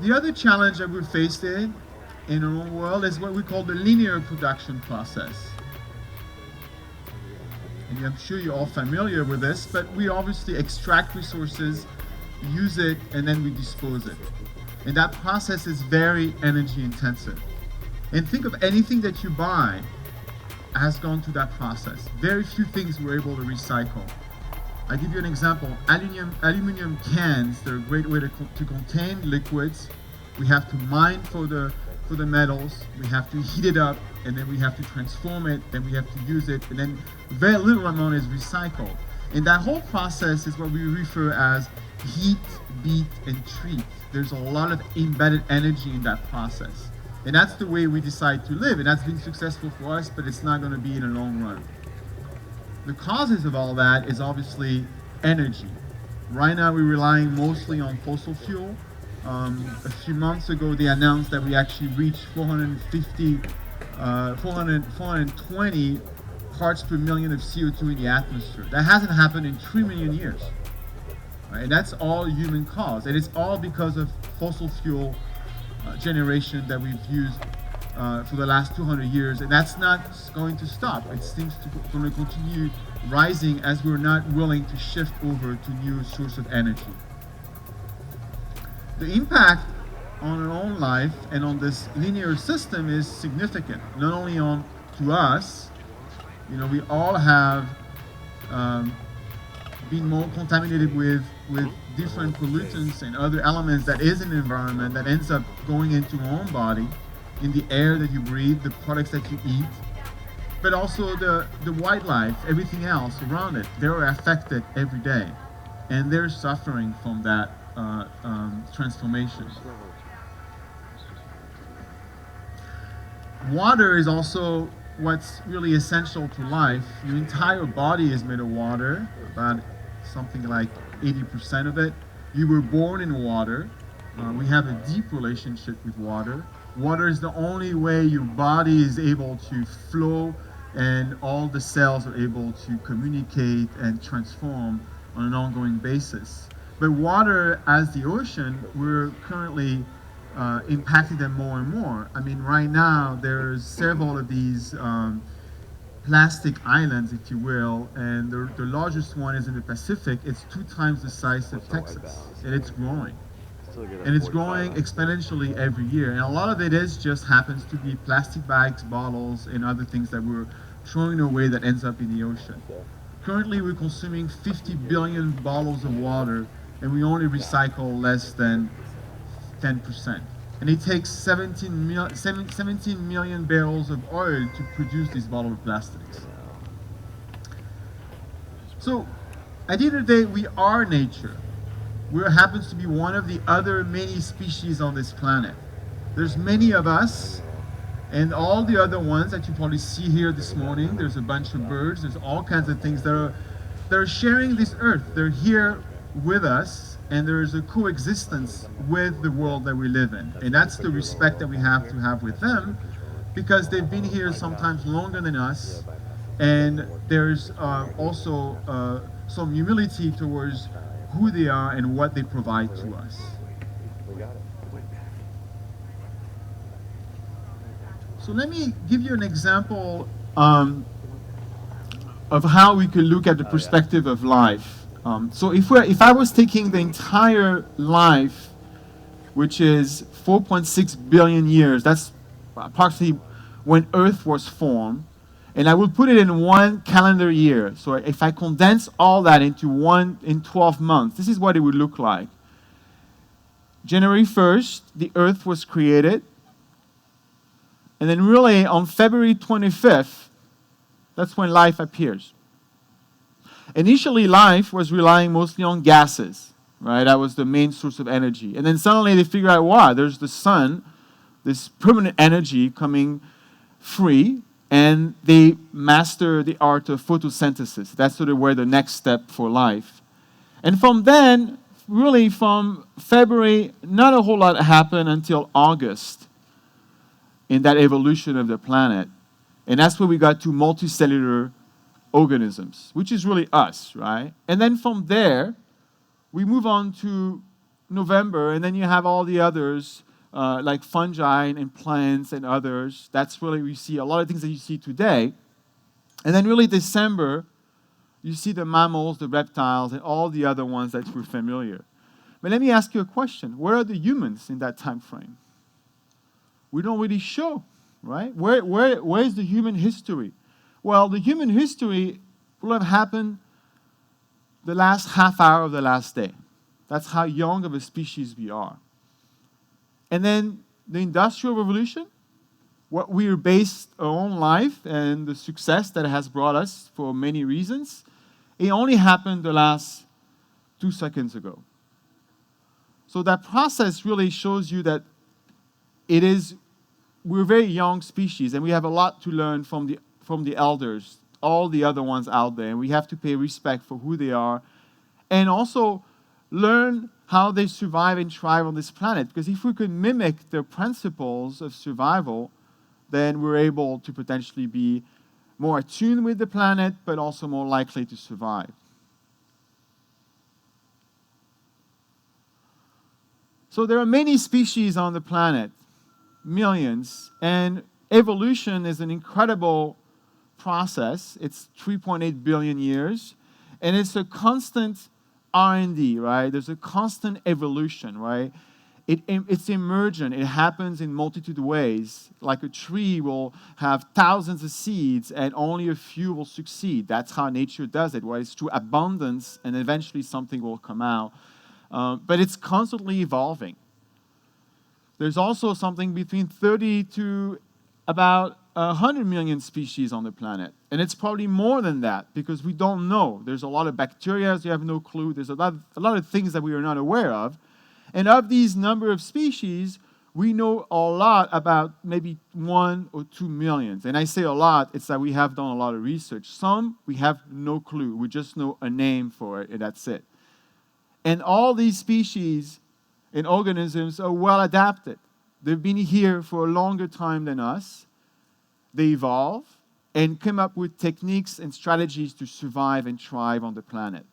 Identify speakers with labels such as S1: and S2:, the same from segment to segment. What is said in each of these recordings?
S1: The other challenge that we're faced in our own world is what we call the linear production process. And I'm sure you're all familiar with this, but we obviously extract resources, use it, and then we dispose it. And that process is very energy intensive. And think of anything that you buy has gone through that process. Very few things we're able to recycle. I'll give you an example. Aluminum cans, they're a great way to contain liquids. We have to mine for the metals, we have to heat it up, and then we have to transform it, then we have to use it, and then very little amount is recycled. And that whole process is what we refer as heat, beat, and treat. There's a lot of embedded energy in that process. And that's the way we decide to live, and that's been successful for us, but it's not going to be in the long run. The causes of all that is obviously energy. Right now we're relying mostly on fossil fuel. A few months ago they announced that we actually reached 420 parts per million of CO2 in the atmosphere. That hasn't happened in 3 million years. Right? And that's all human caused. And it's all because of fossil fuel generation that we've used for the last 200 years, and that's not going to stop. It seems going to continue rising as we're not willing to shift over to new source of energy. The impact on our own life and on this linear system is significant. Not only to us, we all have been more contaminated with different pollutants and other elements that is in the environment that ends up going into our own body, in the air that you breathe, the products that you eat, but also the wildlife, everything else around it. They're affected every day, and they're suffering from that transformation. Water is also what's really essential to life. Your entire body is made of water, about something like 80% of it. You were born in water. We have a deep relationship with water. Water is the only way your body is able to flow and all the cells are able to communicate and transform on an ongoing basis. But water, as the ocean, we're currently impacting them more and more. I mean, right now there's several of these plastic islands, if you will, and the largest one is in the Pacific. It's 2 times the size of Texas, and it's growing. And it's growing exponentially every year. And a lot of it just happens to be plastic bags, bottles, and other things that we're throwing away that ends up in the ocean. Currently, we're consuming 50 billion bottles of water, and we only recycle less than 10%. And it takes 17 million barrels of oil to produce these bottles of plastics. So, at the end of the day, we are nature. We happens to be one of the other many species on this planet. There's many of us, and all the other ones that you probably see here this morning. There's a bunch of birds, there's all kinds of things that are sharing this earth. They're here with us, and there's a coexistence with the world that we live in. And that's the respect that we have to have with them, because they've been here sometimes longer than us, and there's also some humility towards who they are and what they provide to us. So let me give you an example of how we could look at the perspective of life. So if I was taking the entire life, which is 4.6 billion years, that's approximately when Earth was formed, and I will put it in 1 calendar year. So if I condense all that in 12 months, this is what it would look like. January 1st, the Earth was created. And then really on February 25th, that's when life appears. Initially, life was relying mostly on gases, right? That was the main source of energy. And then suddenly they figured out, wow, there's the sun, this permanent energy coming free, and they master the art of photosynthesis. That's sort of where the next step for life. And from then, really from February, not a whole lot happened until August in that evolution of the planet. And that's where we got to multicellular organisms, which is really us, right? And then from there, we move on to November, and then you have all the others, like fungi and plants and others. That's really, we see a lot of things that you see today. And then really December, you see the mammals, the reptiles, and all the other ones that we're familiar. But let me ask you a question. Where are the humans in that time frame? We don't really show, right? Where is the human history? Well, the human history will have happened the last half hour of the last day. That's how young of a species we are. And then the Industrial Revolution, what we are based our own life and the success that it has brought us for many reasons, it only happened the last 2 seconds ago. So that process really shows you that we're a very young species, and we have a lot to learn from the elders, all the other ones out there, and we have to pay respect for who they are, and also learn how they survive and thrive on this planet. Because if we can mimic their principles of survival, then we're able to potentially be more attuned with the planet, but also more likely to survive. So there are many species on the planet, millions, and evolution is an incredible process. It's 3.8 billion years, and it's a constant R&D, right? There's a constant evolution, right? It's emergent. It happens in multitude of ways. Like a tree will have thousands of seeds, and only a few will succeed. That's how nature does it, right? It's through abundance, and eventually something will come out. But it's constantly evolving. There's also something between 30 to about 100 million species on the planet. And it's probably more than that because we don't know. There's a lot of bacteria, you have no clue. There's a lot of things that we are not aware of. And of these number of species, we know a lot about maybe 1 or 2 million. And I say a lot, it's that we have done a lot of research. Some, we have no clue. We just know a name for it, and that's it. And all these species and organisms are well adapted. They've been here for a longer time than us. They evolve and come up with techniques and strategies to survive and thrive on the planet.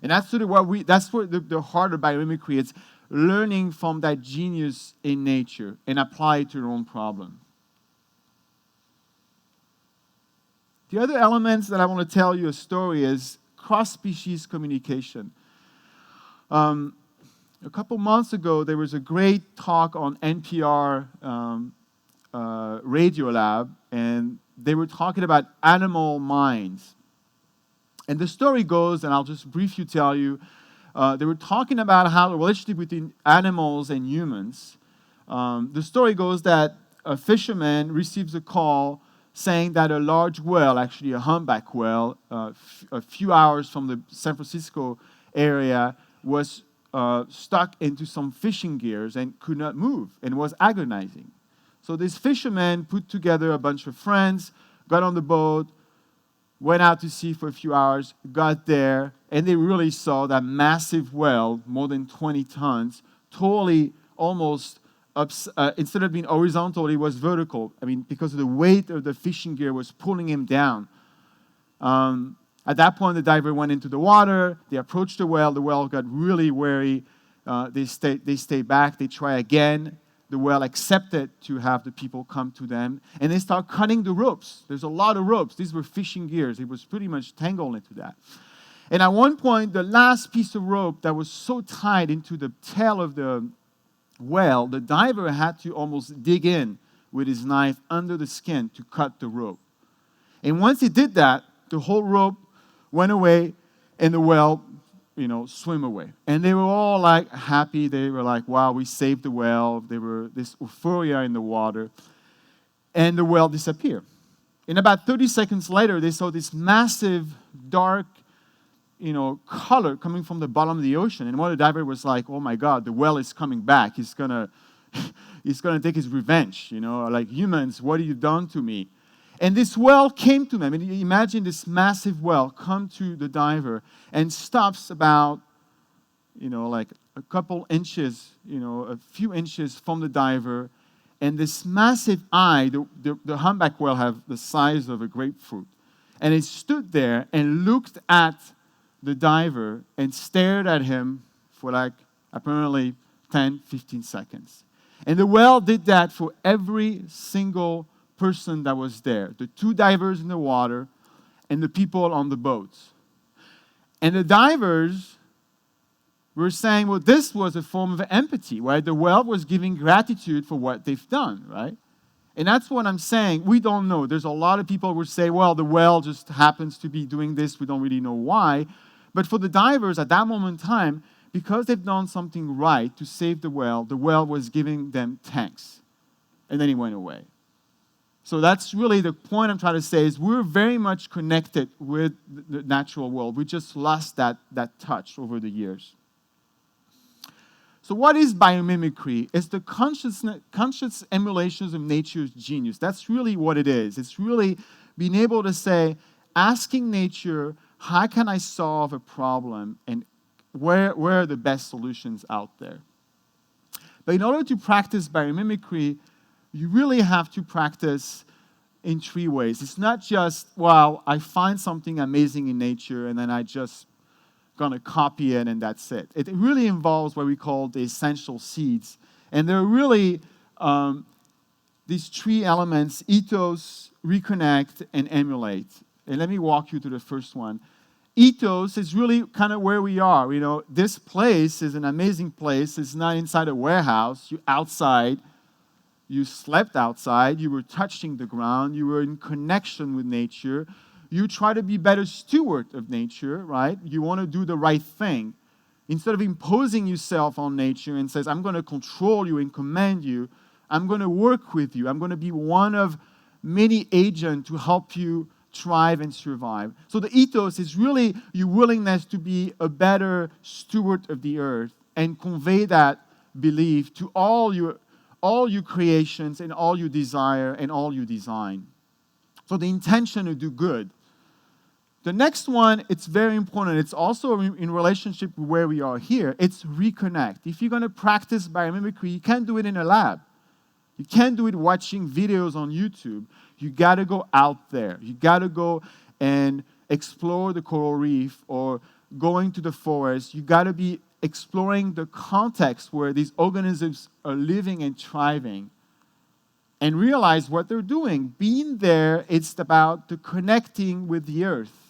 S1: And that's sort of what the heart of biomimicry is, learning from that genius in nature and apply it to your own problem. The other elements that I want to tell you a story is cross-species communication. A couple months ago, there was a great talk on NPR Radio Lab, and they were talking about animal minds. And the story goes, and I'll just briefly tell you, they were talking about how the relationship between animals and humans. The story goes that a fisherman receives a call saying that a large whale, actually a humpback whale, a few hours from the San Francisco area, was stuck into some fishing gears and could not move and was agonizing. So this fisherman put together a bunch of friends, got on the boat, went out to sea for a few hours, got there, and they really saw that massive whale, more than 20 tons, totally almost, instead of being horizontal, it was vertical. I mean, because of the weight of the fishing gear was pulling him down. At that point, the diver went into the water. They approached the whale got really wary. They stay back. They try again. The whale accepted to have the people come to them. And they start cutting the ropes. There's a lot of ropes. These were fishing gears. It was pretty much tangled into that. And at one point, the last piece of rope that was so tied into the tail of the whale, the diver had to almost dig in with his knife under the skin to cut the rope. And once he did that, the whole rope went away, and the whale, swim away. And they were all like happy. They were like, wow, we saved the whale. There were this euphoria in the water. And the whale disappeared. And about 30 seconds later, they saw this massive, dark color coming from the bottom of the ocean. And one of the divers was like, "Oh my God, the whale is coming back. He's gonna take his revenge. Like, humans, what have you done to me?" And this whale came to him. I mean, imagine this massive whale come to the diver and stops about, like a couple inches, a few inches from the diver. And this massive eye, the humpback whale have the size of a grapefruit. And it stood there and looked at the diver and stared at him for like apparently 10, 15 seconds. And the whale did that for every single person that was there, the two divers in the water and the people on the boats. And the divers were saying, well, this was a form of empathy, right? The whale was giving gratitude for what they've done, right? And that's what I'm saying. We don't know. There's a lot of people who say, well, the whale just happens to be doing this. We don't really know why. But for the divers at that moment in time, because they've done something right to save the whale was giving them thanks. And then he went away. So that's really the point I'm trying to say is we're very much connected with the natural world. We just lost that touch over the years. So what is biomimicry? It's the conscious emulations of nature's genius. That's really what it is. It's really being able to say, asking nature, how can I solve a problem and where are the best solutions out there? But in order to practice biomimicry, you really have to practice in three ways. It's not just, well, I find something amazing in nature and then I just going to copy it and that's it. It really involves what we call the essential seeds. And they're really these three elements: ethos, reconnect, and emulate. And let me walk you through the first one. Ethos is really kind of where we are. This place is an amazing place. It's not inside a warehouse. You're outside. You slept outside. You were touching the ground. You were in connection with nature. You try to be better steward of nature, right? You want to do the right thing. Instead of imposing yourself on nature and says, I'm going to control you and command you, I'm going to work with you. I'm going to be one of many agents to help you thrive and survive. So the ethos is really your willingness to be a better steward of the earth and convey that belief to all your creations and all your desire and all your design. So the intention to do good. The next one, it's very important. It's also in relationship with where we are here. It's reconnect. If you're going to practice biomimicry, you can't do it in a lab. You can't do it watching videos on YouTube. You got to go out there. You got to go and explore the coral reef or going to the forest. You got to be exploring the context where these organisms are living and thriving and realize what they're doing. Being there, it's about the connecting with the earth.